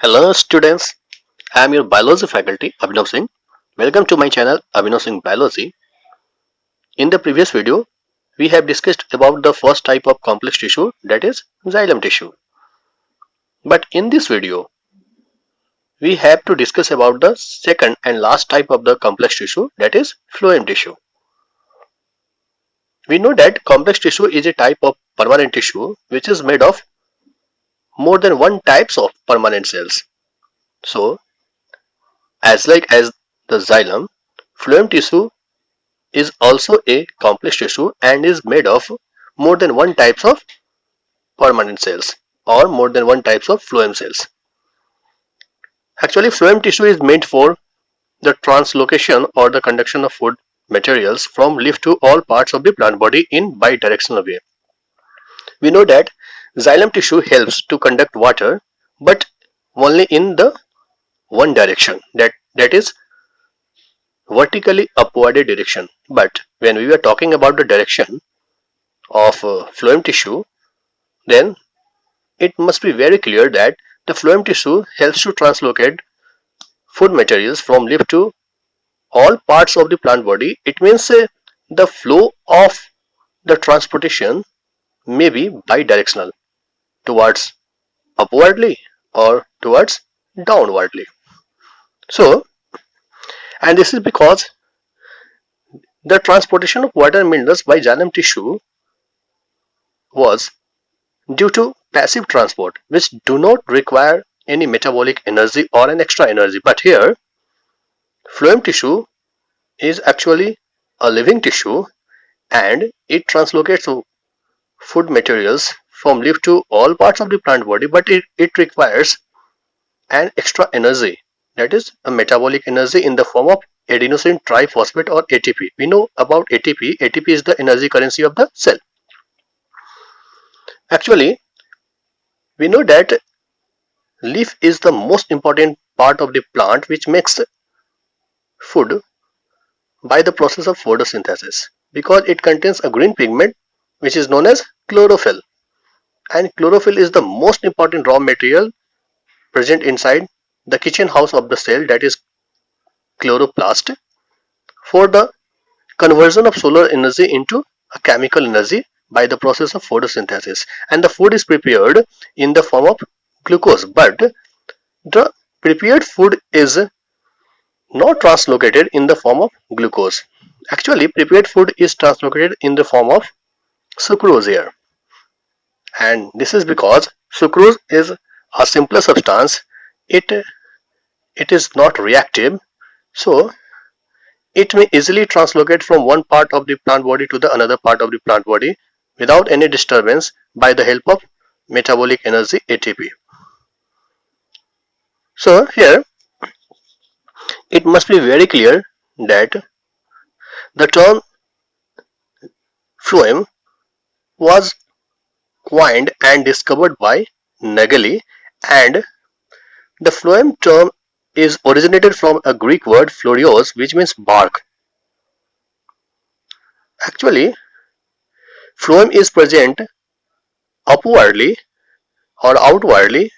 Hello students, I am your biology faculty Abhinav Singh. Welcome to my channel Abhinav Singh Biology. In the previous video, we have discussed about the first type of complex tissue, that is xylem tissue. But in this video, we have to discuss about the second and last type of the complex tissue, that is phloem tissue. We know that complex tissue is a type of permanent tissue which is made of more than one types of permanent cells. So, as the xylem, phloem tissue is also a complex tissue and is made of more than one types of permanent cells or more than one types of phloem cells. Actually, phloem tissue is meant for the translocation or the conduction of food materials from leaf to all parts of the plant body in bidirectional way. We know that xylem tissue helps to conduct water, but only in the one direction, that is vertically upward direction. But when we are talking about the direction of phloem tissue, then it must be very clear that the phloem tissue helps to translocate food materials from leaf to all parts of the plant body. It means the flow of the transportation may be bidirectional, towards upwardly or towards downwardly. So, and this is because the transportation of water and minerals by xylem tissue was due to passive transport, which do not require any metabolic energy or an extra energy. But here, phloem tissue is actually a living tissue and it translocates food materials from leaf to all parts of the plant body, but it requires an extra energy, that is a metabolic energy in the form of adenosine triphosphate or ATP. We know about ATP. ATP is the energy currency of the cell. Actually, we know that leaf is the most important part of the plant which makes food by the process of photosynthesis, because it contains a green pigment which is known as chlorophyll, and chlorophyll is the most important raw material present inside the kitchen house of the cell, that is chloroplast, for the conversion of solar energy into a chemical energy by the process of photosynthesis, and the food is prepared in the form of glucose. But the prepared food is not translocated in the form of glucose. Actually, prepared food is translocated in the form of sucrose here, and this is because sucrose is a simpler substance. It is not reactive, so it may easily translocate from one part of the plant body to the another part of the plant body without any disturbance by the help of metabolic energy ATP. So here it must be very clear that the term phloem was coined and discovered by Nageli, and the phloem term is originated from a Greek word phloreos, which means bark. Actually, phloem is present upwardly or outwardly,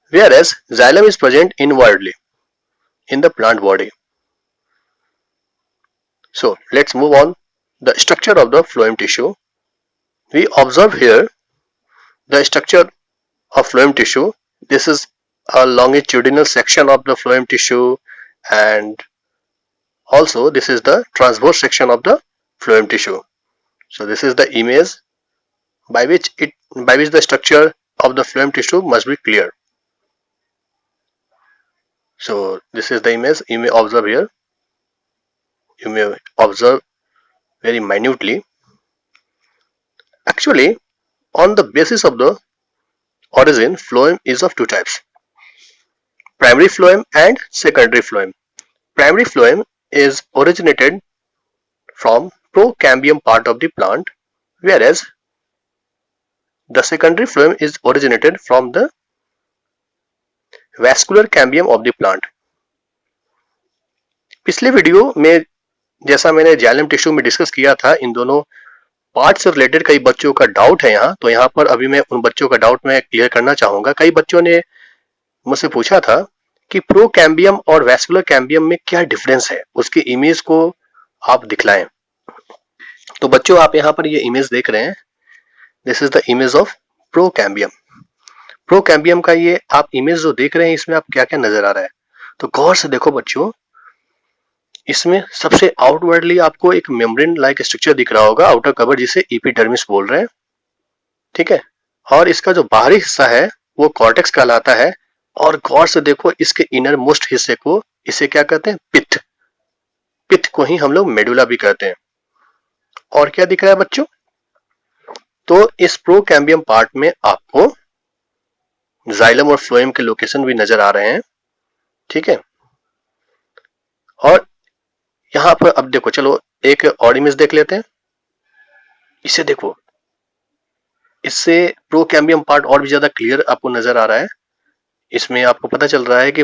whereas xylem is present inwardly in the plant body. So let's move on. The structure of the phloem tissue. We observe here the structure of phloem tissue. This is a longitudinal section of the phloem tissue, and also this is the transverse section of the phloem tissue. So this is the image by which the structure of the phloem tissue must be clear. So this is the image you may observe here. You may observe very minutely. Actually, on the basis of the origin, phloem is of two types: primary phloem and secondary phloem. Primary phloem is originated from procambium part of the plant, whereas the secondary phloem is originated from the vascular cambium of the plant. पिछले video में जैसा मैंने xylem tissue में discuss किया था, इन दोनों part से related कई बच्चों का डाउट है यहाँ, तो यहाँ पर अभी मैं उन बच्चों का डाउट में क्लियर करना चाहूंगा. कई बच्चों ने मुझसे पूछा था कि प्रोकैम्बियम और वैस्कुलर कैम्बियम में क्या डिफरेंस है, उसकी इमेज को आप दिखलाएं। तो बच्चों आप यहाँ पर ये इमेज देख रहे हैं, this is the image of procambium. Procambium का ये आप इमेज जो देख रहे हैं, इसमें आप क्या क्या नजर आ रहा है, तो गौर से देखो बच्चों। इसमें सबसे आउटवर्डली आपको एक मेम्ब्रेन लाइक स्ट्रक्चर दिख रहा होगा, आउटर कवर, जिसे एपिडर्मिस बोल रहे हैं, ठीक है। और इसका जो बाहरी हिस्सा है वो कॉर्टेक्स कहलाता है। और गौर से देखो इसके इनर मोस्ट हिस्से को, इसे क्या कहते हैं, पित्त। पित्त को ही हम लोग मेडुला भी कहते हैं। और क्या दिख रहा है बच्चों, तो इस प्रोकैम्बियम पार्ट में आपको जाइलम और फ्लोएम के लोकेशन भी नजर आ रहे हैं, ठीक है। और यहां पर अब देखो, चलो एक और इमेज देख लेते हैं। इसे देखो, इससे प्रोकैम्बियम पार्ट और भी ज्यादा क्लियर आपको नजर आ रहा है। इसमें आपको पता चल रहा है कि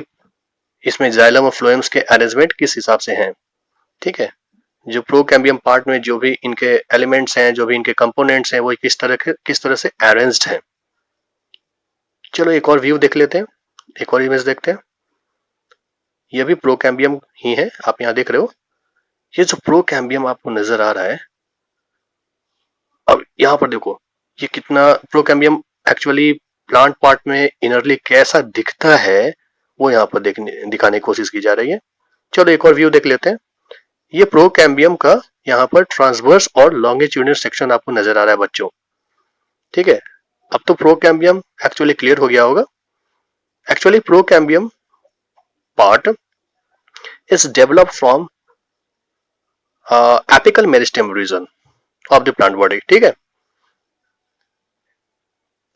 इसमें जाइलम और फ्लोएम्स के अरेंजमेंट किस हिसाब से हैं, ठीक है। जो प्रोकैम्बियम पार्ट में जो भी इनके एलिमेंट्स हैं, जो भी इनके कंपोनेंट्स हैं, वो किस तरह से अरेंज्ड हैं। चलो एक और व्यू देख लेते हैं, एक और इमेज देखते हैं। यह भी प्रोकैम्बियम ही है, आप यहां देख रहे हो। ये जो प्रोकैम्बियम आपको नजर आ रहा है, अब यहां पर देखो ये कितना प्रोकैम्बियम एक्चुअली प्लांट पार्ट में इनरली कैसा दिखता है, वो यहाँ पर दिखाने की कोशिश की जा रही है। चलो एक और व्यू देख लेते हैं। ये प्रोकैम्बियम का यहाँ पर ट्रांसवर्स और लॉन्गिट्यूडिनल सेक्शन आपको नजर आ रहा है बच्चों, ठीक है। अब तो प्रोकैम्बियम एक्चुअली क्लियर हो गया होगा। Actually procambium part is developed from apical meristem region of the plant body, ठीक है।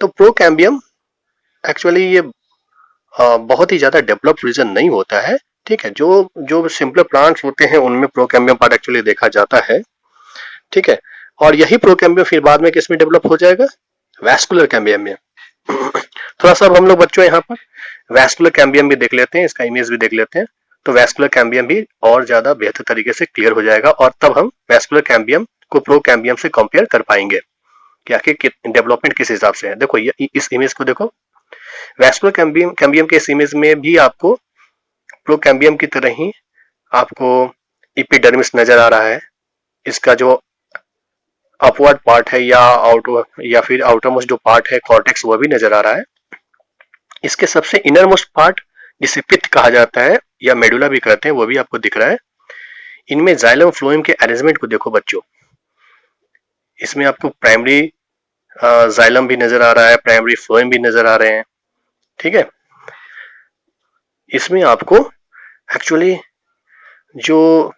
तो प्रोकैम्बियम एक्चुअली ये बहुत ही ज्यादा डेवलप्ड रीजन नहीं होता है, ठीक है। जो जो सिंपल प्लांट्स होते हैं उनमें प्रोकैम्बियम पार्ट एक्चुअली देखा जाता है, ठीक है। और यही प्रोकैम्बियम फिर बाद में किस में डेवलप हो जाएगा, वैस्कुलर कैम्बियम में। थोड़ा सा हम लोग बच्चों यहाँ पर वैस्कुलर कैम्बियम भी देख लेते हैं, इसका इमेज भी देख लेते हैं। तो वैस्कुलर कैम्बियम भी और ज्यादा बेहतर तरीके से क्लियर हो जाएगा, और तब हम वैस्कुलर कैम्बियम को प्रोकैम्बियम से कंपेयर कर पाएंगे कि आखिर डेवलपमेंट किस हिसाब से है। देखो ये इस इमेज को देखो, वैस्कुलर कैम्बियम के इस इमेज में भी आपको प्रोकैम्बियम की तरह ही आपको एपिडर्मिस नजर आ रहा है। इसका जो अपवर्ड पार्ट है या फिर आउटर मोस्ट जो पार्ट है कॉर्टेक्स, वह भी नजर आ रहा है। इसके सबसे इनर मोस्ट पार्ट जिसे पित्त कहा जाता है या मेडुला भी कहते हैं, वो भी आपको दिख रहा है। इनमें जाइलम फ्लोएम के अरेंजमेंट को देखो बच्चों, इसमें आपको प्राइमरी जाइलम भी नजर आ रहा है, प्राइमरी फ्लोएम भी नजर आ रहे हैं, ठीक है। इसमें आपको एक्चुअली जो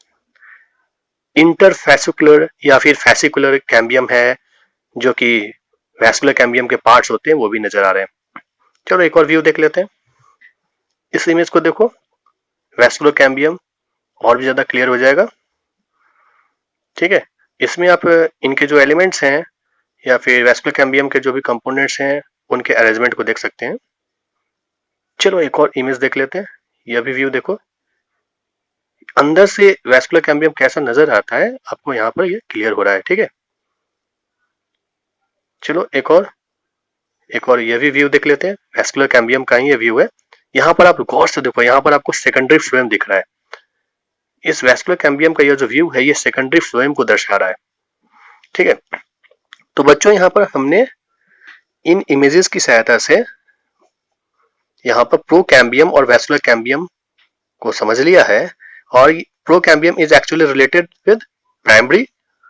इंटरफैसिकुलर या फिर फैसिकुलर कैम्बियम है, जो कि वैस्कुलर कैम्बियम के पार्ट्स होते हैं, वो भी नजर आ रहे हैं। चलो एक और व्यू देख लेते हैं। इस इमेज को देखो, वैस्कुलर कैम्बियम और भी ज्यादा क्लियर हो जाएगा, ठीक है। इसमें आप इनके जो एलिमेंट्स हैं या फिर वैस्कुलर कैम्बियम के जो भी कंपोनेंट्स हैं, उनके अरेंजमेंट को देख सकते हैं। चलो एक और इमेज देख लेते हैं। यह भी व्यू देखो, अंदर से वैस्कुलर कैम्बियम कैसा नजर आता है आपको यहाँ पर ये क्लियर हो रहा है, ठीक है। चलो एक और ये भी व्यू देख लेते हैं। वैस्कुलर कैम्बियम का ही ये व्यू है। यहाँ पर आप गौर से देखो, यहाँ पर आपको सेकेंडरी फ्लोएम दिख रहा है। इस वैस्कुलर कैम्बियम का ये जो व्यू है, ये सेकेंडरी फ्लोएम को दर्शा रहा है, ठीक है। तो बच्चों यहाँ पर हमने इन इमेजेस की सहायता से यहाँ पर प्रोकैम्बियम और वैस्कुलर कैम्बियम को समझ लिया है। और procambium is actually related with primary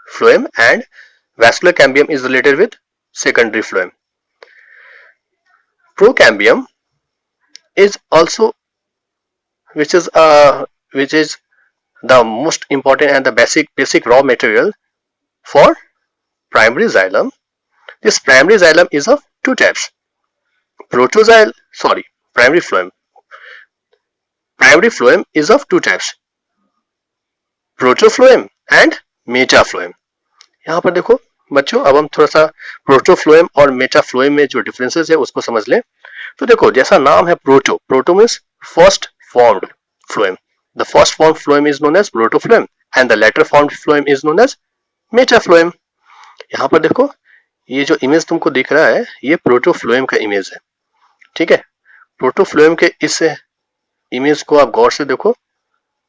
phloem and vascular cambium is related with secondary phloem. Procambium is also which is the most important and the basic raw material for primary xylem. This primary xylem is of two types. Primary phloem. Primary phloem is of two types. Protophlloem and metaphlloem. यहाँ पर देखो बच्चों, अब हम थोड़ा सा protophloem और metaphloem में जो डिफरेंसेस है उसको समझ लें। तो देखो, जैसा नाम है proto means first formed phloem. The first form phloem is known as protophloem and the latter formed phloem is known as metaphloem. यहाँ पर देखो, ये जो इमेज तुमको दिख रहा है, ये प्रोटोफ्लोएम का इमेज है, ठीक है। प्रोटोफ्लोएम के इस इमेज को आप गौर से देखो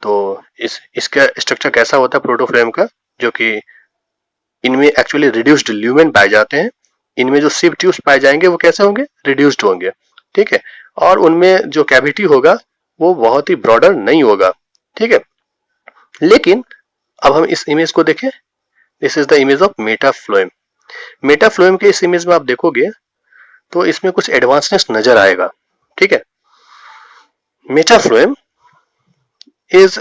तो इसका स्ट्रक्चर कैसा होता है प्रोटोफ्लोएम का, जो कि इनमें एक्चुअली रिड्यूस्ड ल्यूमेन पाए जाते हैं। इनमें जो सिव ट्यूब्स पाए जाएंगे वो कैसे होंगे, रिड्यूस्ड होंगे, ठीक है। और उनमें जो कैविटी होगा वो बहुत ही ब्रॉडर नहीं होगा, ठीक है। लेकिन अब हम इस इमेज को देखें, this is the image of metaphloem. Metaphloem के इस इमेज में आप देखोगे तो इसमें कुछ एडवांसनेस नजर आएगा, ठीक है। Metaphloem is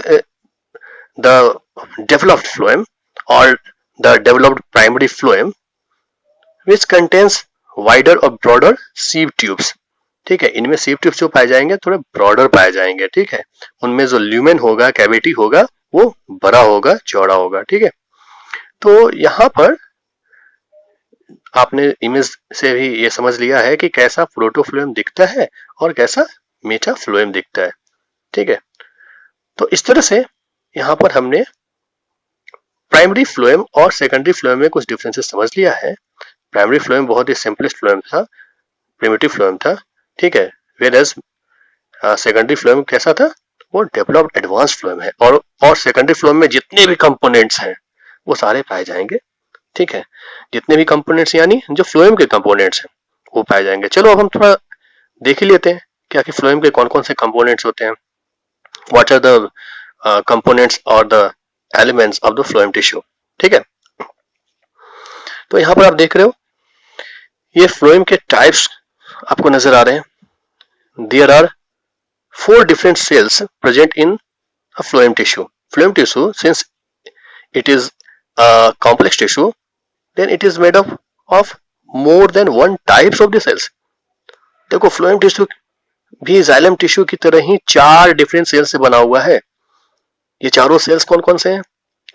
the developed phloem और the developed primary phloem which contains wider और broader sieve tubes, ठीक है। इनमें sieve tubes जो पाए जाएंगे थोड़े ब्रॉडर पाए जाएंगे, ठीक है। उनमें जो ल्यूमेन होगा, कैविटी होगा, वो बड़ा होगा, चौड़ा होगा, ठीक है। तो यहाँ पर आपने इमेज से भी ये समझ लिया है कि कैसा प्रोटोफ्लोएम दिखता है और कैसा मेटाफ्लोएम दिखता है, ठीक है। तो इस तरह से यहाँ पर हमने प्राइमरी फ्लोएम और सेकेंडरी फ्लोएम में कुछ डिफरेंसेस समझ लिया है। प्राइमरी फ्लोएम बहुत ही सिंपलेस्ट फ्लोएम था, प्रिमिटिव फ्लोएम था, ठीक है। वेयरएज सेकेंडरी फ्लोएम कैसा था, वो डेवलप्ड एडवांस फ्लोएम है और सेकेंडरी फ्लोएम में जितने भी कंपोनेंट्स हैं वो सारे पाए जाएंगे, ठीक है। जितने भी कंपोनेंट्स यानी जो फ्लोएम के कंपोनेंट्स हैं वो पाए जाएंगे। चलो अब हम थोड़ा देख ही लेते हैं क्या कि फ्लोएम के कौन कौन से कंपोनेंट्स होते हैं, व्हाट आर द कंपोनेंट्स और the elements of the phloem tissue, ठीक है। तो यहाँ पर आप देख रहे हो ये फ्लोएम के टाइप्स आपको नजर आ रहे हैं। There are 4 different cells present in a phloem tissue. Phloem tissue, since it is a complex tissue, then it is made up of more than one types of the cells. देखो phloem tissue भी xylem tissue की तरह ही 4 different cells से बना हुआ है। ये चारों cells कौन कौन से हैं,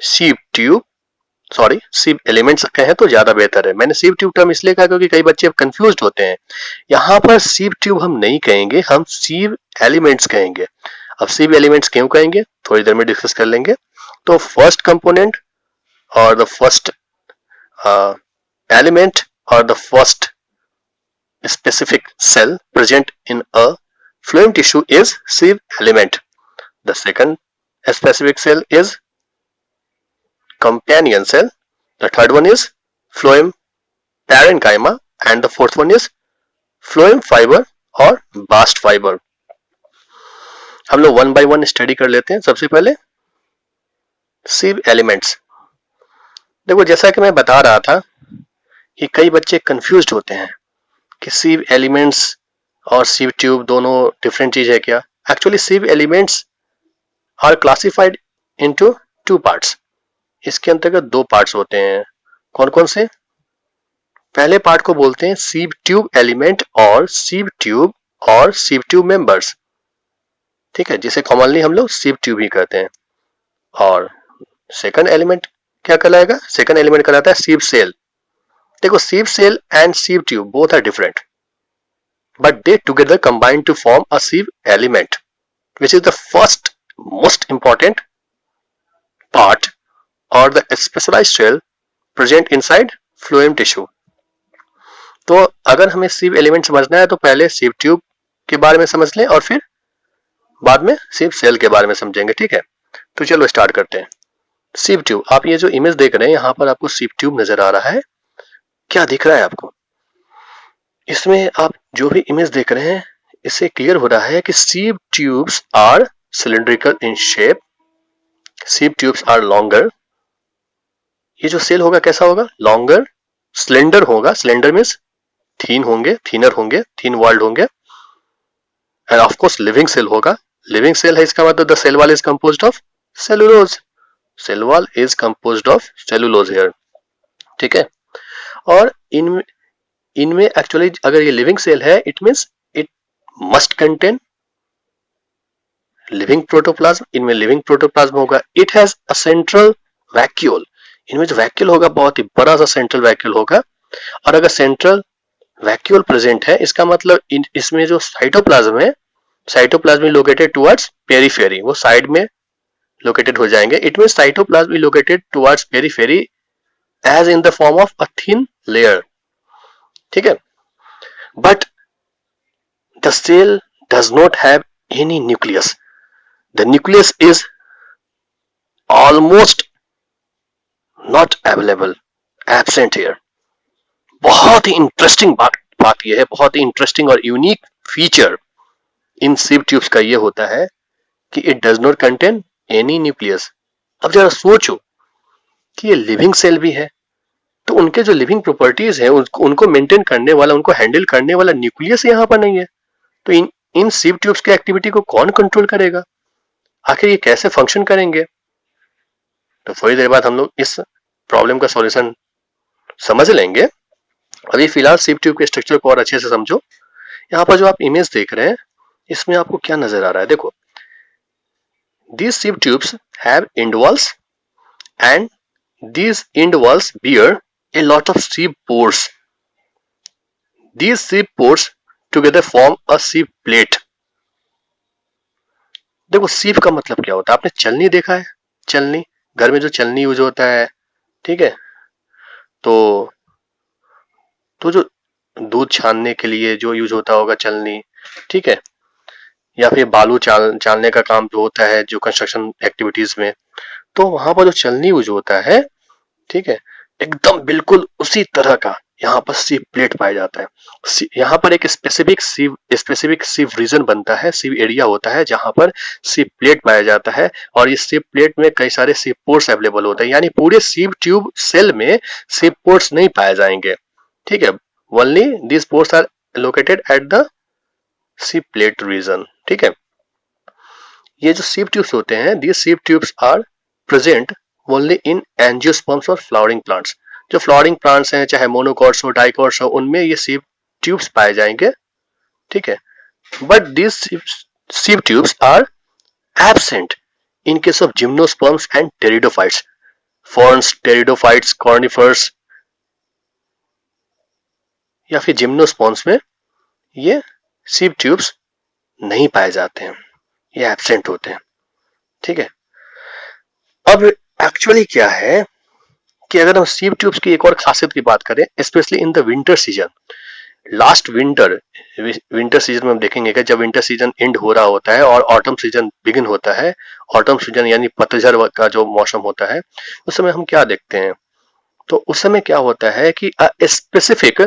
sieve tube, सॉरी सिव एलिमेंट्स कहें तो ज्यादा बेहतर है। मैंने सिव ट्यूब टर्म इसलिए कहा क्योंकि कई बच्चे कंफ्यूज होते हैं। यहाँ पर सिव ट्यूब हम नहीं कहेंगे, हम सिव एलिमेंट्स कहेंगे। अब सिव एलिमेंट्स क्यों कहेंगे थोड़ी देर में डिस्कस कर लेंगे। तो फर्स्ट कंपोनेंट और द फर्स्ट एलिमेंट और the first specific cell present in a phloem tissue is sieve element. The second specific cell is companion cell, the third one is phloem parenchyma and the fourth one is phloem fiber और bast fiber। हम लोग one by one study कर लेते हैं। सबसे पहले सिव elements. देखो जैसा कि मैं बता रहा था कि कई बच्चे कंफ्यूज्ड होते हैं कि सिव एलिमेंट्स और सिव ट्यूब दोनों डिफरेंट चीज है क्या। Actually sieve elements are classified into 2 parts. इसके अंतर्गत 2 पार्ट्स होते हैं। कौन कौन से, पहले पार्ट को बोलते हैं सिव ट्यूब एलिमेंट और सिव ट्यूब मेंबर्स, ठीक है, जिसे कॉमनली हम लोग सिव ट्यूब ही कहते हैं। और सेकंड एलिमेंट क्या कहलाएगा, सेकंड एलिमेंट कहलाता है सिव सेल। देखो sieve cell and sieve tube both are different but they together combine to form a sieve element which is the first most important part or the specialized cell present inside phloem tissue। तो अगर हमें सिव element समझना है तो पहले सिव tube के बारे में समझ लें और फिर बाद में सिव सेल के बारे में समझेंगे, ठीक है। तो चलो स्टार्ट करते हैं। सिव ट्यूब, आप ये जो इमेज देख रहे हैं यहाँ पर आपको सिव ट्यूब नजर आ रहा है। क्या दिख रहा है आपको, इसमें आप जो भी इमेज देख रहे हैं इससे क्लियर हो रहा है कि sieve tubes are cylindrical in shape, sieve tubes are longer. ये जो सेल होगा कैसा होगा, लॉन्गर, स्लेंडर होगा। स्लेंडर मीन्स थीन होंगे, थीनर होंगे, थीन वॉल्ड होंगे। And of course living cell होगा। लिविंग सेल है इसका मतलब the cell wall is composed of cellulose. Cell wall is composed of cellulose here, ठीक है। और इनमें एक्चुअली अगर ये लिविंग सेल है it means it must contain living protoplasm. इनमें लिविंग प्रोटोप्लाज्म होगा। It has a central vacuole. इनमें जो वैक्यूल होगा बहुत ही बड़ा सा सेंट्रल वैक्यूल होगा। और अगर सेंट्रल वैक्यूल प्रेजेंट है इसका मतलब इसमें जो साइटोप्लाज्म है, साइटोप्लाज्म लोकेटेड टुवर्ड्स पेरिफेरी, वो साइड में लोकेटेड हो जाएंगे। It means cytoplasm located towards periphery as in the form of a thin layer, ठीक है। But the cell does not have any nucleus. The nucleus is almost not available, absent here. बहुत ही interesting बात यह है, बहुत ही interesting और unique feature in sieve tubes का ये होता है कि it does not contain any nucleus. अब जरा सोचो कि ये लिविंग सेल भी है, तो उनके जो लिविंग प्रॉपर्टीज है उनको मेंटेन करने वाला, उनको हैंडल करने वाला न्यूक्लियस यहाँ पर नहीं है. तो इन सिव ट्यूब्स की एक्टिविटी को कौन कंट्रोल करेगा, आखिर ये कैसे फंक्शन करेंगे? तो थोड़ी देर बाद हम लोग इस प्रॉब्लम का सॉल्यूशन समझ लेंगे. अभी फिलहाल सिव ट्यूब के स्ट्रक्चर को और अच्छे से समझो. यहाँ पर जो आप इमेज देख रहे हैं इसमें आपको क्या नजर आ रहा है? देखो, these sieve tubes have end walls and these end walls bear a lot of sieve pores. These sieve pores together form a sieve plate. देखो, sieve का मतलब क्या होता है? आपने चलनी देखा है? चलनी, घर में जो चलनी यूज होता है, ठीक है, तो जो दूध छानने के लिए जो यूज होता होगा चलनी, ठीक है, या फिर बालू चालने का काम जो होता है जो कंस्ट्रक्शन एक्टिविटीज में, तो वहां पर जो चलनी यूज होता है, ठीक है, एकदम बिल्कुल उसी तरह का यहाँ पर सीव प्लेट पाया जाता है. यहाँ पर एक स्पेसिफिक सीव रीजन बनता है, सीव एरिया होता है जहां पर सीव प्लेट पाया जाता है, और इस सीव प्लेट में कई सारे सीव पोर्स अवेलेबल होते हैं. यानी पूरे सीव ट्यूब सेल में सीव पोर्स नहीं पाए जाएंगे, ठीक है. Only this pores are located at the sieve plate region, ठीक है. ये जो सीव ट्यूब्स होते हैं, these sieve tubes are present only in angiosperms और फ्लावरिंग प्लांट्स. जो फ्लावरिंग प्लांट्स हैं, चाहे मोनोकॉट्स हो, डाइकॉट्स हो, उनमें ये सीव ट्यूब्स पाए जाएंगे, ठीक है. But this sieve tubes are absent in case of gymnosperms and pteridophytes. Ferns, pteridophytes, conifers या फिर जिम्नोस्पर्म्स में ये सीव ट्यूब्स नहीं पाए जाते हैं, ये एब्सेंट होते हैं, ठीक है. अब एक्चुअली क्या है कि अगर हम सीव ट्यूब्स की एक और खासियत की बात करें, specially in the winter season, last winter season में हम देखेंगे कि जब विंटर सीजन एंड हो रहा होता है और ऑटम सीजन बिगिन होता है, ऑटम सीजन यानी पतझड़ का जो मौसम होता है, उस समय हम क्या देखते हैं? तो उस समय क्या होता है कि specific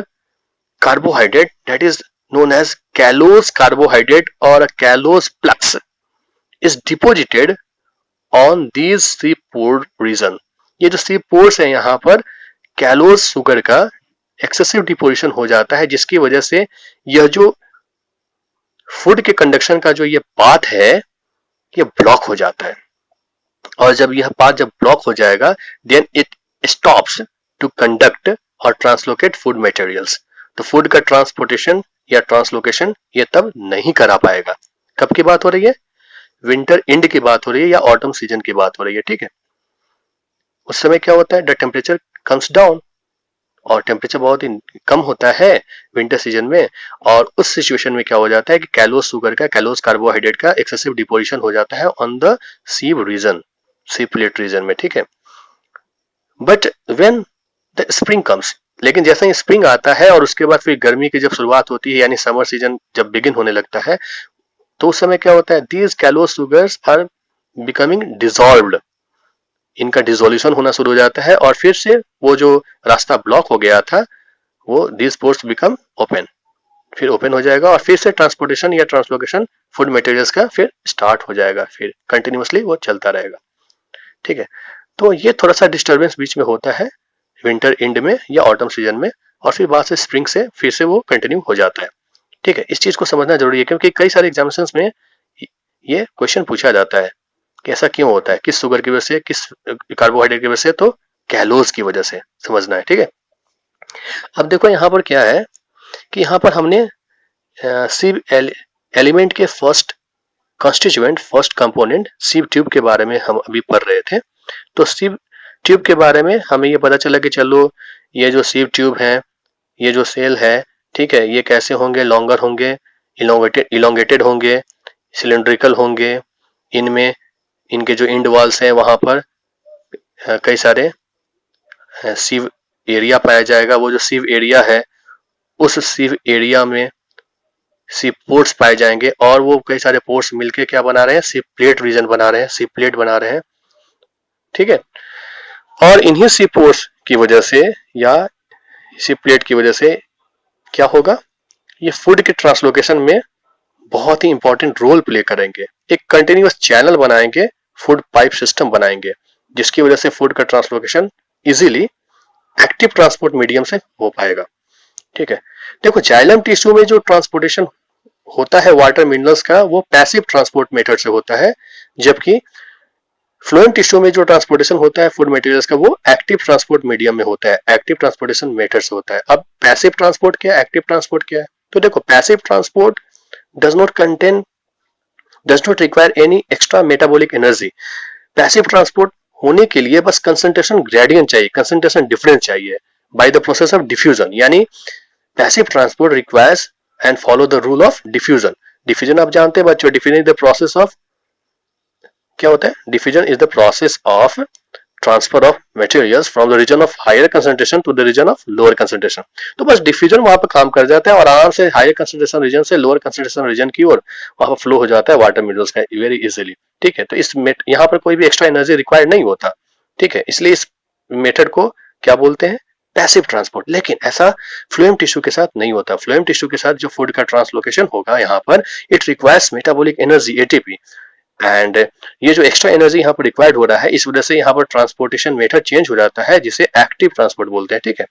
carbohydrate that is known as callose carbohydrate or callose flux is deposited on these sieve pore region. ये जो sieve pores है यहाँ पर callose sugar का excessive deposition हो जाता है, जिसकी वजह से यह जो फूड के कंडक्शन का जो ये पाथ है ये ब्लॉक हो जाता है. और जब यह पाथ जब ब्लॉक हो जाएगा, then it stops to conduct और ट्रांसलोकेट फूड मटेरियल्स. तो फूड का ट्रांसपोर्टेशन या ट्रांसलोकेशन ये तब नहीं करा पाएगा. कब की बात हो रही है? विंटर एंड की बात हो रही है या ऑटम सीजन की बात हो रही है, ठीक है. उस समय क्या होता है? द टेम्परेचर कम्स डाउन, और टेम्परेचर बहुत ही कम होता है विंटर सीजन में, और उस सिचुएशन में क्या हो जाता है कि कैलोस शुगर का, कैलोस कार्बोहाइड्रेट का एक्सेसिव डिपोजिशन हो जाता है on the sieve region, sieve plate region में, ठीक है. But when the spring comes, लेकिन जैसे ही स्प्रिंग आता है और उसके बाद फिर गर्मी की जब शुरुआत होती है, यानी समर सीजन जब बिगिन होने लगता है, तो उस समय क्या होता है? These callose sugars are becoming dissolved, इनका डिसोल्यूशन होना शुरू हो जाता है, और फिर से वो जो रास्ता ब्लॉक हो गया था वो दिस पोर्स बिकम ओपन, फिर ओपन हो जाएगा, और फिर से ट्रांसपोर्टेशन या ट्रांसलोकेशन फूड मटेरियल्स का फिर स्टार्ट हो जाएगा, फिर कंटिन्यूअसली वो चलता रहेगा, ठीक है. तो ये थोड़ा सा डिस्टर्बेंस बीच में होता है विंटर एंड में या ऑटम सीजन में, और फिर बाद से स्प्रिंग से फिर से वो कंटिन्यू हो जाता है, ठीक है. इस चीज को समझना जरूरी है, क्योंकि कई सारे एग्जामिनेशंस में ये क्वेश्चन पूछा जाता है कि ऐसा क्यों होता है, किस शुगर की वजह से, किस कार्बोहाइड्रेट की वजह से, तो कैलोज की वजह से समझना है, ठीक है. अब देखो यहाँ पर क्या है कि यहाँ पर हमने सीव एलिमेंट के first constituent, first component sieve tube के बारे में हम अभी पढ़ रहे थे. तो सीव ट्यूब के बारे में हमें ये पता चला कि चलो ये जो सीव ट्यूब है, ये जो सेल है, ठीक है, ये कैसे होंगे? लॉन्गर होंगे, इलोंगेटेड होंगे, सिलेंड्रिकल होंगे, इनमें इनके जो इंड वॉल्स हैं वहां पर कई सारे सीव एरिया पाया जाएगा. वो जो सीव एरिया है, उस सीव एरिया में सीप पोर्ट्स पाए जाएंगे और वो कई सारे पोर्ट्स मिलके क्या बना रहे हैं, सीप प्लेट रीजन बना रहे हैं, सीप प्लेट बना रहे हैं। ठीक है, और इन्हीं सीप पोर्ट्स की वजह से या सीप प्लेट की वजह से क्या होगा, ये फूड के ट्रांसलोकेशन में बहुत ही इंपॉर्टेंट रोल प्ले करेंगे। एक कंटिन्यूअस चैनल बनाएंगे, फूड पाइप सिस्टम बनाएंगे, जिसकी वजह से फूड का translocation easily active transport medium से हो पाएगा। ठीक है, देखो जाइलम टिश्यू में जो ट्रांसपोर्टेशन होता है वाटर मिनरल्स का, वो पैसिव ट्रांसपोर्ट मेथड से होता है, जबकि फ्लोएम टिश्यू में जो ट्रांसपोर्टेशन होता है फूड मटेरियल्स का, वो एक्टिव ट्रांसपोर्ट मीडियम में होता है, एक्टिव ट्रांसपोर्टेशन मेथड से होता है। अब पैसिव ट्रांसपोर्ट क्या है, एक्टिव ट्रांसपोर्ट क्या है, तो देखो passive transport does not require any extra metabolic energy। Passive transport होने के लिए बस कंसंट्रेशन ग्रेडियंट चाहिए, कंसंट्रेशन डिफरेंस चाहिए by the process of diffusion. यानी passive transport requires and follow the rule of diffusion. Diffusion आप जानते हैं बच्चों, diffusion is the process of, क्या होता है, diffusion is the process of transfer of materials from the region of higher concentration to the region of lower concentration. तो बस diffusion वहां पर काम कर जाता है और आराम से हायर कंसंट्रेशन रीजन से लोअर कंसंट्रेशन रीजन की ओर वहां पर फ्लो हो जाता है वाटर मिनरल्स का वेरी इजीली। ठीक है, तो इस यहाँ पर कोई भी एक्स्ट्रा एनर्जी रिक्वायर्ड नहीं होता। ठीक है, इसलिए इस मेथड को क्या बोलते हैं, पैसिव ट्रांसपोर्ट। लेकिन ऐसा फ्लोएम टिश्यू के साथ नहीं होता। फ्लोएम टिश्यू के साथ जो फूड का ट्रांसलोकेशन होगा यहाँ पर, it requires metabolic energy ATP, and ये जो एक्स्ट्रा एनर्जी यहाँ पर रिक्वायर्ड हो रहा है, इस वजह से यहाँ पर ट्रांसपोर्टेशन मेथड चेंज हो जाता है, जिसे एक्टिव ट्रांसपोर्ट बोलते हैं। ठीक है,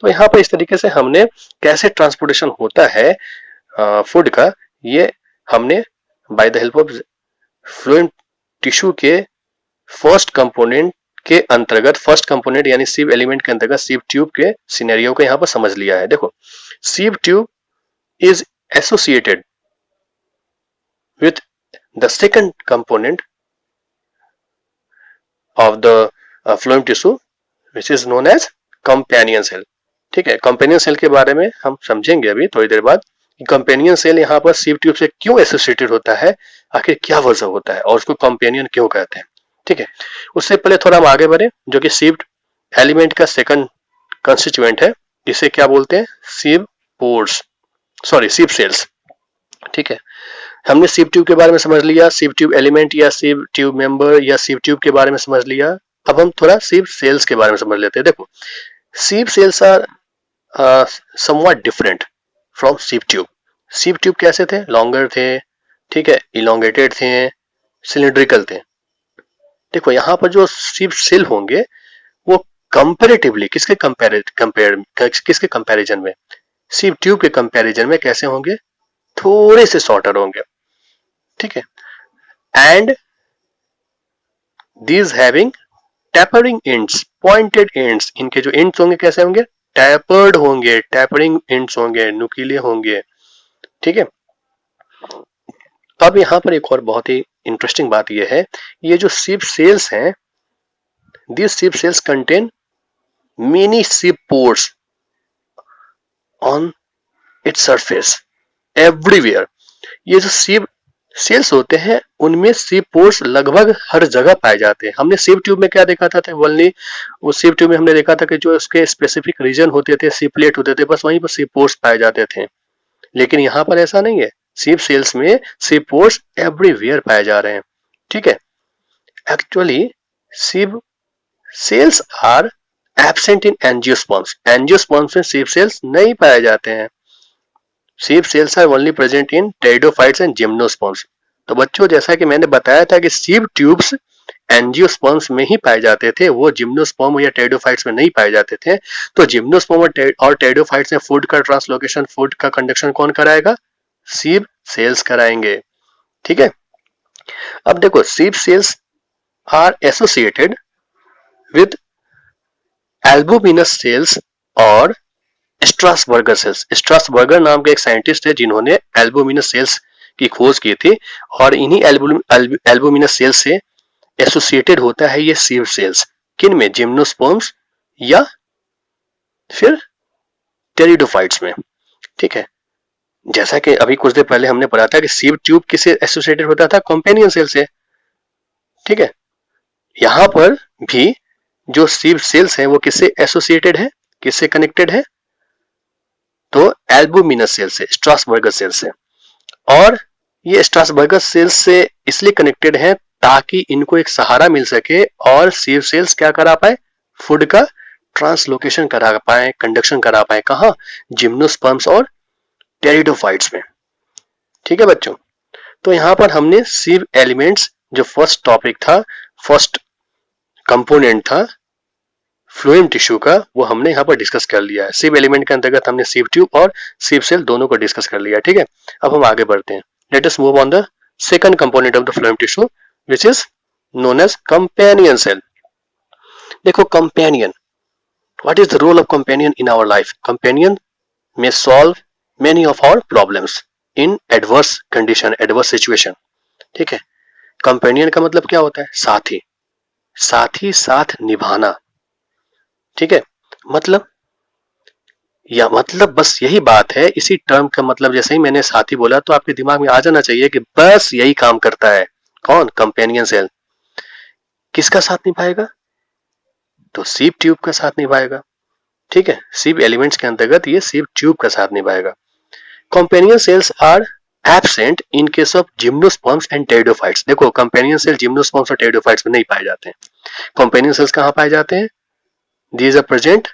तो यहाँ पर इस तरीके से हमने कैसे ट्रांसपोर्टेशन होता है फूड का, ये हमने by the help of phloem tissue के फर्स्ट कंपोनेंट के अंतर्गत, फर्स्ट कंपोनेंट यानी सीव एलिमेंट के अंतर्गत सीव ट्यूब के सिनेरियो को यहाँ पर समझ लिया है। देखो, sieve tube is associated with the second component of the phloem tissue which is known as companion cell। ठीक है, कंपेनियन सेल के बारे में हम समझेंगे अभी थोड़ी देर बाद। कंपेनियन सेल यहाँ पर सीव ट्यूब से क्यों एसोसिएटेड होता है, आखिर क्या वजह होता है और उसको कंपेनियन क्यों कहते हैं। ठीक है, उससे पहले थोड़ा हम आगे बढ़े, जो कि सीव एलिमेंट का सेकंड कंस्टिट्यूएंट है, इसे क्या बोलते हैं, सीव पोर्स, सॉरी सीव सेल्स। ठीक है, हमने सीव ट्यूब के बारे में समझ लिया, सीव ट्यूब एलिमेंट या सीव ट्यूब मेंबर या सीव ट्यूब के बारे में समझ लिया। अब हम थोड़ा सीव सेल्स के बारे में समझ लेते हैं। देखो, sieve cells are somewhat different from sieve tube. Sieve tube कैसे थे, लॉन्गर थे, ठीक है, इलोंगेटेड थे, सिलिंड्रिकल थे। देखो यहाँ पर जो सीव सेल होंगे वो कंपेरेटिवली किसके किसके कंपैरिजन में, सीव ट्यूब के कंपैरिजन में कैसे होंगे, थोड़े से शॉर्टर होंगे। ठीक है, and these having tapering ends, pointed ends, इनके जो एंड्स होंगे कैसे होंगे, टैपर्ड होंगे, टैपरिंग एंड्स होंगे, नुकीले होंगे। ठीक है, अब यहां पर एक और बहुत ही इंटरेस्टिंग बात यह है, ये जो सीव सेल्स हैं, these sieve cells contain many sieve pores on its surface everywhere. ये जो सीव सेल्स होते हैं उनमें सीव पोर्स लगभग हर जगह पाए जाते हैं। हमने सीव ट्यूब में क्या देखा था, वनली वो सीव ट्यूब में हमने देखा था कि जो उसके स्पेसिफिक रीजन होते थे, सीव प्लेट होते थे, बस वहीं पर सीव पोर्स पाए जाते थे। लेकिन यहाँ पर ऐसा नहीं है, सीव सेल्स में सीव पोर्स एवरीवेयर पाए जा रहे हैं। ठीक है, actually sieve cells are absent in angiosperms. Angiosperms में सीव सेल्स नहीं पाए जाते हैं। Sieve cells are only present in pteridophytes and gymnosperms. तो बच्चों, जैसा कि मैंने बताया था कि सीव ट्यूब्स एंजियोस्पर्म्स में ही पाए जाते थे, वो जिम्नोस्पर्म या टेरिडोफाइट्स में नहीं पाए जाते थे। तो जिम्नोस्पर्म और टेरिडोफाइट्स में फूड का ट्रांसलोकेशन, फूड का कंडक्शन कौन कराएगा, सीव सेल्स कराएंगे। ठीक है, अब देखो, sieve cells are associated with albuminous cells और स्ट्रासबर्गर सेल्स। स्ट्रासबर्गर नाम के एक साइंटिस्ट है जिन्होंने एल्बुमिनस सेल्स की खोज की थी, और इन्हीं एल्बुमिनस सेल्स से एसोसिएटेड होता है ये सीव सेल्स। किन में, जिम्नोस्पर्म्स या फिर टेरिडोफाइट्स में। ठीक है, जैसा कि अभी कुछ देर पहले हमने पढ़ा था कि सीव ट्यूब किससे एसोसिएटेड होता था, कंपेनियन सेल से। ठीक है, यहां पर भी जो सीव सेल्स हैं वो किससे एसोसिएटेड है, किससे कनेक्टेड है, तो एल्बुमिनस सेल से, स्ट्रासबर्गर सेल से। और ये स्ट्रासबर्गर सेल्स से इसलिए कनेक्टेड हैं ताकि इनको एक सहारा मिल सके और सीव सेल्स क्या करा पाए, फूड का ट्रांसलोकेशन करा पाए, कंडक्शन करा पाए, कहा, जिम्नोस्पर्म्स और टेरिडोफाइट्स में। ठीक है बच्चों, तो यहां पर हमने सीव एलिमेंट्स जो फर्स्ट टॉपिक था, फर्स्ट कंपोनेंट था फ्लोएम टिश्यू का, वो हमने यहाँ पर डिस्कस कर लिया है। सीव एलिमेंट के अंतर्गत हमने सीव ट्यूब और सीव सेल दोनों को डिस्कस कर लिया। ठीक है, अब हम आगे बढ़ते हैं। Let us move on the second component of the phloem tissue which is known as companion cell. देखो companion, what is the role of companion in our life? Companion may solve many of our problems in adverse condition, adverse situation। ठीक है, companion का मतलब क्या होता है? साथी, साथी साथ निभाना। ठीक है, मतलब या मतलब बस यही बात है। इसी टर्म का मतलब जैसे ही मैंने साथी बोला तो आपके दिमाग में आ जाना चाहिए कि बस यही काम करता है। कौन? Companion cell. किसका साथ निभाएगा? तो सीव ट्यूब का साथ निभाएगा। ठीक है, सीव एलिमेंट्स के अंतर्गत ये सीव ट्यूब का साथ निभाएगा। Companion cells are absent in case of gymnosperms and pteridophytes. देखो कंपेनियन सेल जिम्नोस्पर्म्स और टेरिडोफाइट्स में नहीं पाए जाते हैं। कंपेनियन सेल्स कहां पाए जाते हैं? These are present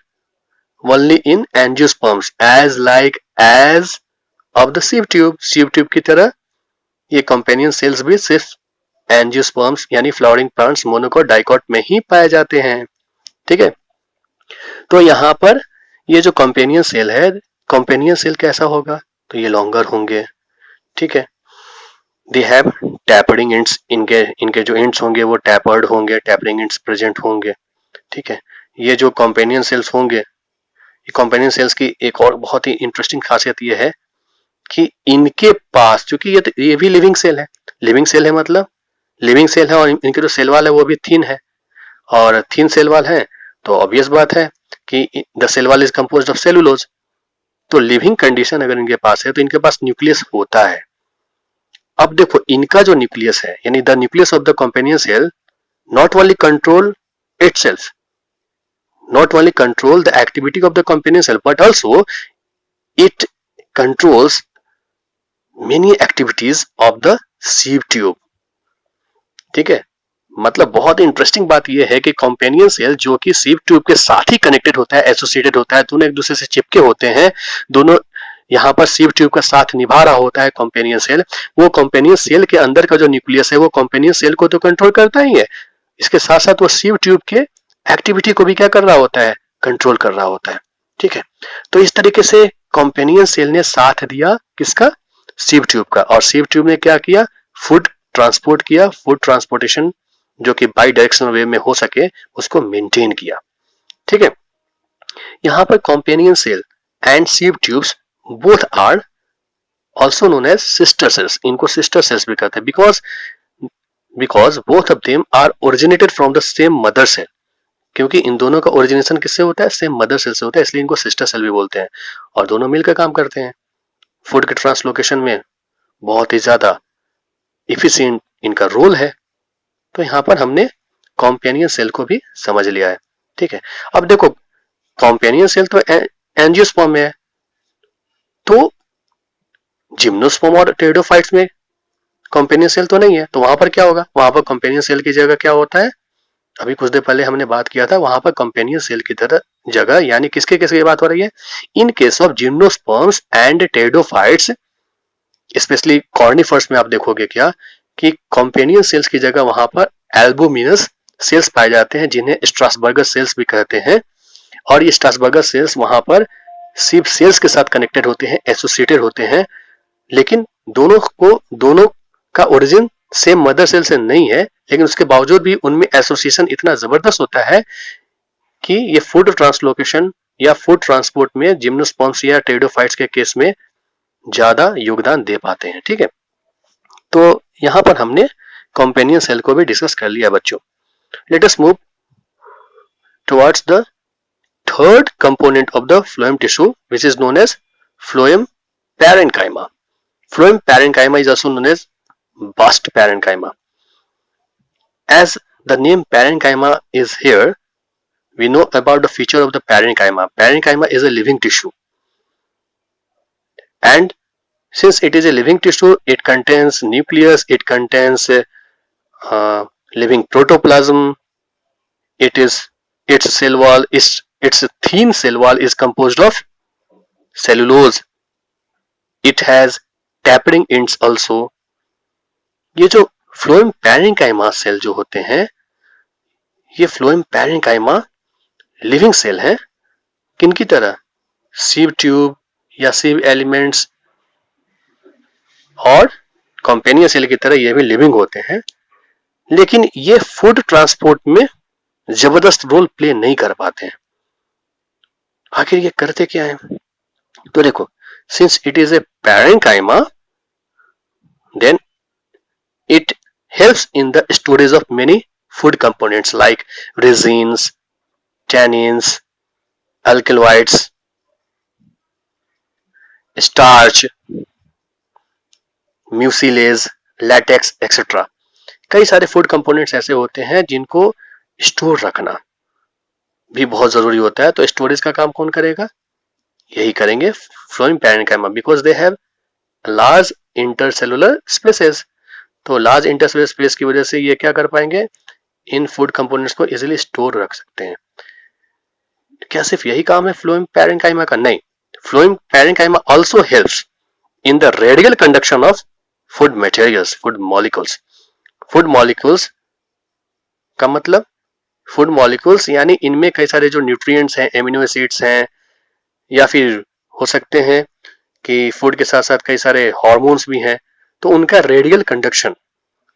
only in angiosperms as like as of the sieve tube। sieve tube की तरह ये कंपेनियन सेल्स भी सिर्फ एंजियोस्पर्म्स यानी फ्लावरिंग प्लांट्स, मोनोकोट, डाइकोट में ही पाए जाते हैं। ठीक है, तो यहाँ पर ये जो कंपेनियन सेल है, कंपेनियन सेल कैसा होगा? तो ये लॉन्गर होंगे। ठीक है, दे हैव टैपरिंग एंड्स, इनके जो एंड्स होंगे वो टैपर्ड होंगे, टैपरिंग एंड्स प्रेजेंट होंगे। ठीक है, ये जो कंपेनियन सेल्स होंगे, ये कंपेनियन सेल्स की एक और बहुत ही इंटरेस्टिंग खासियत ये है कि इनके पास, चूंकि ये भी लिविंग सेल है, लिविंग सेल है मतलब लिविंग सेल है और इनके जो सेल वाल है वो भी थिन है, और थिन सेल वाल है तो ऑब्वियस बात है कि the cell wall is composed of cellulose. तो लिविंग कंडीशन अगर इनके पास है तो इनके पास न्यूक्लियस होता है। अब देखो इनका जो न्यूक्लियस है यानी the nucleus of the companion cell not only control itself, not only control the activity of the companion cell but also it controls many activities of the sieve tube। ठीक है, मतलब बहुत इंटरेस्टिंग बात यह है कि कंपेनियन सेल जो कि सीव ट्यूब के साथ ही कनेक्टेड होता है, एसोसिएटेड होता है, दोनों एक दूसरे से चिपके होते हैं, दोनों यहाँ पर सीव ट्यूब का साथ निभा रहा होता है कंपेनियन सेल। वो कंपेनियन सेल के अंदर का जो न्यूक्लियस है वो कंपेनियन सेल को तो कंट्रोल करता ही है, इसके साथ साथ वो सीव ट्यूब के एक्टिविटी को भी क्या कर रहा होता है? कंट्रोल कर रहा होता है। ठीक है, तो इस तरीके से कंपेनियन सेल ने साथ दिया किसका? सीव ट्यूब का। और सीव ट्यूब ने क्या किया? फूड ट्रांसपोर्ट किया, फूड ट्रांसपोर्टेशन जो कि बाई डायरेक्शनल वे में हो सके उसको मेंटेन किया। ठीक है, यहां पर companion cell and sieve tubes both are also known as sister cells. इनको सिस्टर सेल्स भी कहते हैं because both of them are originated from the same mother cell. क्योंकि इन दोनों का ओरिजिनेशन किससे होता है? सेम मदर सेल से होता है, इसलिए इनको सिस्टर सेल भी बोलते हैं। और दोनों मिलकर काम करते हैं फूड के ट्रांसलोकेशन में, बहुत ही ज्यादा इफिशिएंट इनका रोल है। तो यहां पर हमने कॉम्पेनियन सेल को भी समझ लिया है। ठीक है, अब देखो कॉम्पेनियन सेल तो एंजियोस्पर्म में है, तो जिम्नोस्पर्म और टेरिडोफाइट्स में कॉम्पेनियन सेल तो नहीं है, तो वहां पर क्या होगा? वहां पर कॉम्पेनियन सेल की जगह क्या होता है? अभी कुछ देर पहले हमने बात किया था, वहां पर कंपेनियन सेल की तरह जगह यानी किसके किसकी बात हो रही है? In case of gymnosperms and pteridophytes, specially conifers में आप देखोगे क्या कि कंपेनियन सेल्स की जगह वहां पर एल्बुमिनस सेल्स पाए जाते हैं, जिन्हें स्ट्रासबर्गर सेल्स भी कहते हैं। और ये स्ट्रासबर्गर सेल्स वहां पर सीव सेल्स के साथ कनेक्टेड होते हैं, एसोसिएटेड होते हैं, लेकिन दोनों का ओरिजिन सेम मदर सेल से नहीं है, लेकिन उसके बावजूद भी उनमें एसोसिएशन इतना जबरदस्त होता है कि ये फूड ट्रांसलोकेशन या फूड ट्रांसपोर्ट में जिम्नोस्पर्म्स या टेरिडोफाइट्स के केस में ज्यादा योगदान दे पाते हैं। ठीक है, तो यहां पर हमने कंपेनियन सेल को भी डिस्कस कर लिया बच्चों। Let us move towards the third component of the phloem tissue which is known as phloem parenchyma. Phloem parenchyma is also known as bust parenchyma। As the name parenchyma is here, we know about the feature of the parenchyma. Parenchyma is a living tissue and Since it is a living tissue, it contains nucleus, it contains living protoplasm. It is its cell wall is its thin cell wall is composed of cellulose. It has tapering ends also. ये जो phloem parenchyma cell जो होते हैं, ये phloem parenchyma living cell है। किनकी तरह? Sieve tube या सीव एलिमेंट्स और कंपेनियन सेल की तरह ये भी लिविंग होते हैं, लेकिन ये फूड ट्रांसपोर्ट में जबरदस्त रोल प्ले नहीं कर पाते हैं। आखिर ये करते क्या है? तो देखो, since it is a parenchyma, then it helps in the storage of many food components like resins, tannins, alkaloids, starch, mucilage, latex, etc. कई सारे फूड कंपोनेंट्स ऐसे होते हैं जिनको स्टोर रखना भी बहुत जरूरी होता है। तो स्टोरेज का काम कौन करेगा? यही करेंगे phloem parenchyma, because they have large intercellular spaces. तो लार्ज इंटरसेलुलर स्पेस की वजह से ये क्या कर पाएंगे? इन फूड कंपोनेंट्स को इजीली स्टोर रख सकते हैं। क्या सिर्फ यही काम है फ्लोएम पैरेन्काइमा का? नहीं, phloem parenchyma also helps in the radial conduction of food materials, food molecules. Food molecules का मतलब, फूड मॉलिक्यूल्स यानी इनमें कई सारे जो न्यूट्रिएंट्स हैं, एमिनो एसिड्स हैं, या फिर हो सकते हैं कि फूड के साथ साथ कई सारे हार्मोन्स भी हैं, तो उनका रेडियल कंडक्शन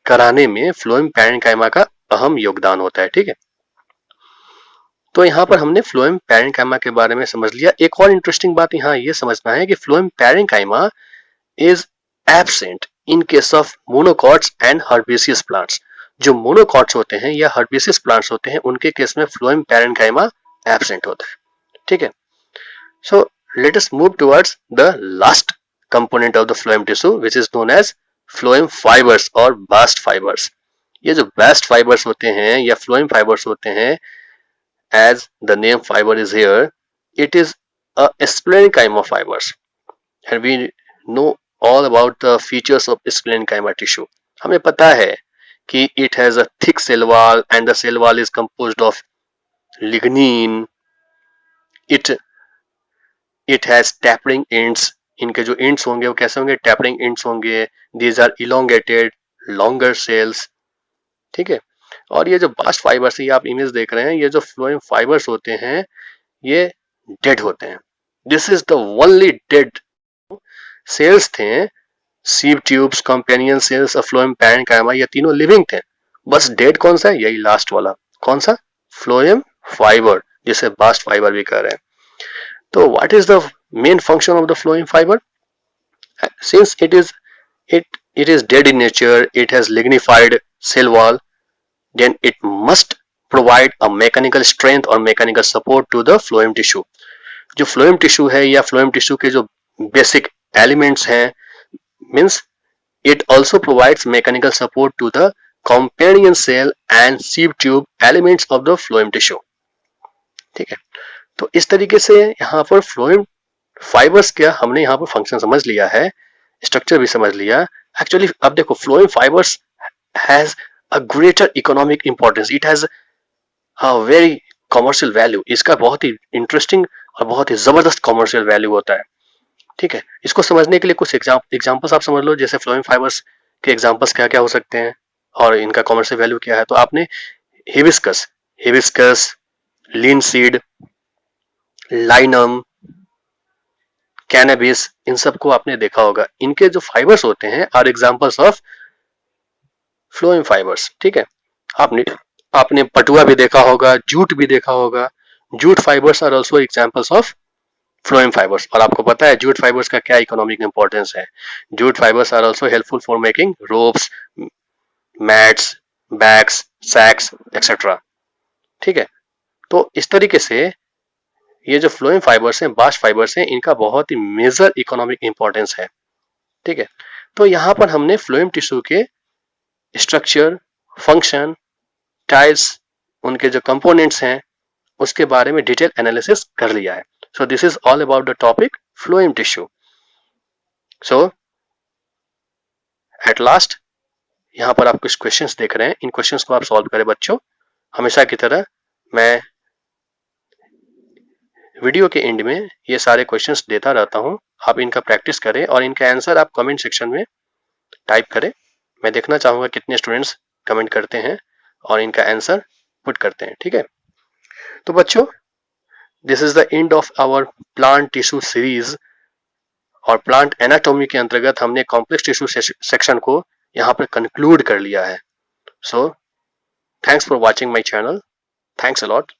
कराने में फ्लोएम पैरेन्काइमा का अहम योगदान होता है। ठीक है, तो यहाँ पर हमने फ्लोएम पैरेन्काइमा के बारे में समझ लिया। एक और इंटरेस्टिंग बात यहाँ ये समझना है कि phloem parenchyma is absent in case of monocots and herbaceous plants. जो मोनोकॉट्स होते हैं या हर्बेसियस प्लांट्स होते हैं, उनके केस में फ्लोएम पैरेन्काइमा एब्सेंट होता है। ठीक है, so let us move towards the last component of the phloem tissue, which is known as phloem fibers और bast fibers. ये जो bast fibers होते हैं या phloem fibers होते हैं, as the name fiber is here, it is a sclerenchyma fibers, and we know all about the features of sclerenchyma tissue. हमें पता है कि it has a thick cell wall and the cell wall is composed of lignin. It has tapering ends. इनके जो ends होंगे वो कैसे होंगे? टैपरिंग एंड्स होंगे। These are elongated longer cells. ठीक है, और ये जो बास्ट फाइबर्स है, ये आप इमेज देख रहे हैं, ये जो फ्लोएम फाइबर्स होते हैं ये डेड होते हैं। This is the only dead cells थे। सीव ट्यूब्स, कंपेनियन सेल्स और फ्लोएम पैरेन्काइमा, ये तीनों लिविंग थे। बस डेड कौन सा है? यही लास्ट वाला। कौन सा? फ्लोएम फाइबर, जिसे बास्ट फाइबर भी कह रहे हैं। तो what is the main function of the phloem fiber? Since it is dead in nature, it has lignified cell wall, then it must provide a mechanical strength or mechanical support to the phloem tissue. जो phloem tissue है या phloem tissue के जो basic elements हैं, means it also provides mechanical support to the companion cell and sieve tube elements of the phloem tissue. ठीक है, तो इस तरीके से यहाँ पर phloem फाइबर्स क्या हमने यहाँ पर फंक्शन समझ लिया है, स्ट्रक्चर भी समझ लिया। एक्चुअली अब देखो, phloem fibres has a greater economic importance, it has a very commercial value. इसका बहुत ही इंटरेस्टिंग और बहुत ही जबरदस्त कमर्शियल वैल्यू होता है। ठीक है, इसको समझने के लिए कुछ एग्जांपल्स आप समझ लो, जैसे फ्लोएम फाइबर्स के एग्जांपल्स क्या क्या हो सकते हैं और इनका कमर्शियल वैल्यू क्या है। तो आपने हिबिस्कस, लिनसीड, लाइनम, कैनबिस, इन सबको आपने देखा होगा। इनके जो फाइबर्स होते हैं are examples of phloem fibres. ठीक है, आपने पटुआ भी देखा होगा, जूट भी देखा होगा। Jute fibres are also examples of phloem fibres. और आपको पता है जूट फाइबर्स का क्या इकोनॉमिक इंपॉर्टेंस है। Jute fibres are also helpful for making ropes, mats, bags, sacks etcetera. ठीक है, तो इस तरीके से ये जो फ्लोएम फाइबर्स हैं, बास्ट फाइबर्स हैं, इनका बहुत ही मेजर इकोनॉमिक इंपॉर्टेंस है। ठीक है, तो यहाँ पर हमने फ्लोएम टिश्यू के स्ट्रक्चर, फंक्शन, टाइप्स, उनके जो कंपोनेंट्स हैं, उसके बारे में डिटेल एनालिसिस कर लिया है। So this is all about the topic phloem tissue. So at last यहाँ पर आप कुछ क्वेश्चंस देख रहे हैं, इन क्वेश्चंस को आप सॉल्व करें बच्चों। हमेशा की तरह मैं वीडियो के एंड में ये सारे क्वेश्चंस देता रहता हूँ, आप इनका प्रैक्टिस करें और इनका आंसर आप कमेंट सेक्शन में टाइप करें। मैं देखना चाहूंगा कितने स्टूडेंट्स कमेंट करते हैं और इनका आंसर पुट करते हैं, ठीक है। तो बच्चों, this is the end of our plant tissue series, और प्लांट एनाटॉमी के अंतर्गत हमने कॉम्प्लेक्स टिश्यू सेक्शन को यहाँ पर कंक्लूड कर लिया है। So thanks for watching my channel, thanks a lot.